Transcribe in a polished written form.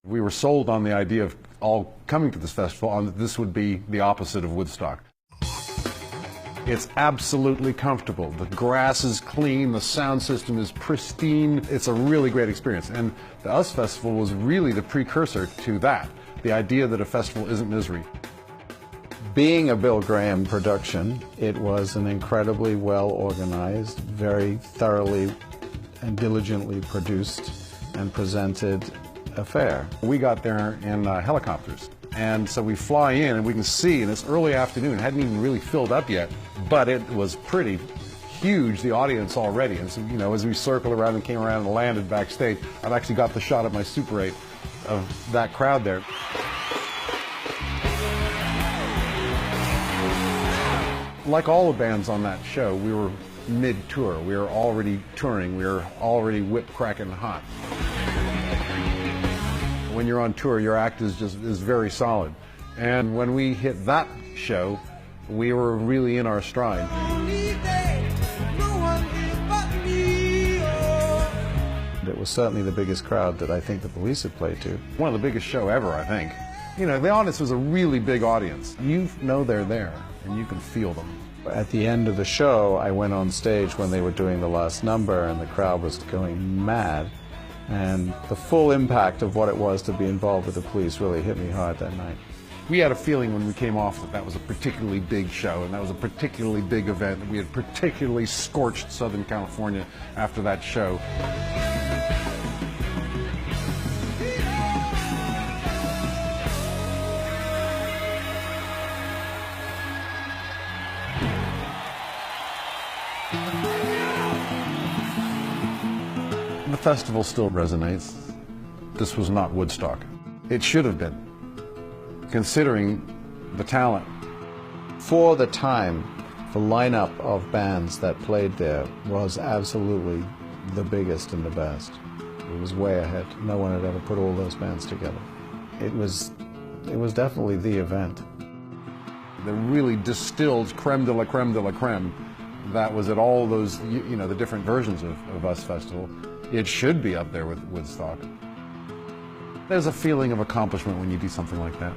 We were sold on the idea of all coming to this festival on that this would be the opposite of Woodstock. It's absolutely comfortable. The grass is clean, the sound system is pristine. It's a really great experience. And the US Festival was really the precursor to that, the idea that a festival isn't misery. Being a Bill Graham production, it was an incredibly well organized, very thoroughly and diligently produced and presented affair. We got there in helicopters, and so we fly in and we can see, and it's early afternoon, it hadn't even really filled up yet, but it was pretty huge, the audience already. And so, you know, as we circled around and came around and landed backstage, I've actually got the shot of my Super 8 of that crowd there. Like all the bands on that show, we were mid-tour. We were already touring. We were already whip-cracking hot. When you're on tour, your act is very solid. And when we hit that show, we were really in our stride. It was certainly the biggest crowd that I think the Police had played to. One of the biggest show ever, I think. You know, the audience was a really big audience. You know they're there, and you can feel them. At the end of the show, I went on stage when they were doing the last number, and the crowd was going mad. And the full impact of what it was to be involved with the Police really hit me hard that night. We had a feeling when we came off that that was a particularly big show, and that was a particularly big event. We had particularly scorched Southern California after that show. The festival still resonates. This was not Woodstock. It should have been, considering the talent. For the time, the lineup of bands that played there was absolutely the biggest and the best. It was way ahead. No one had ever put all those bands together. It was definitely the event. The really distilled creme de la creme de la creme that was at all those, you know, the different versions of US Festival. It should be up there with Woodstock. There's a feeling of accomplishment when you do something like that.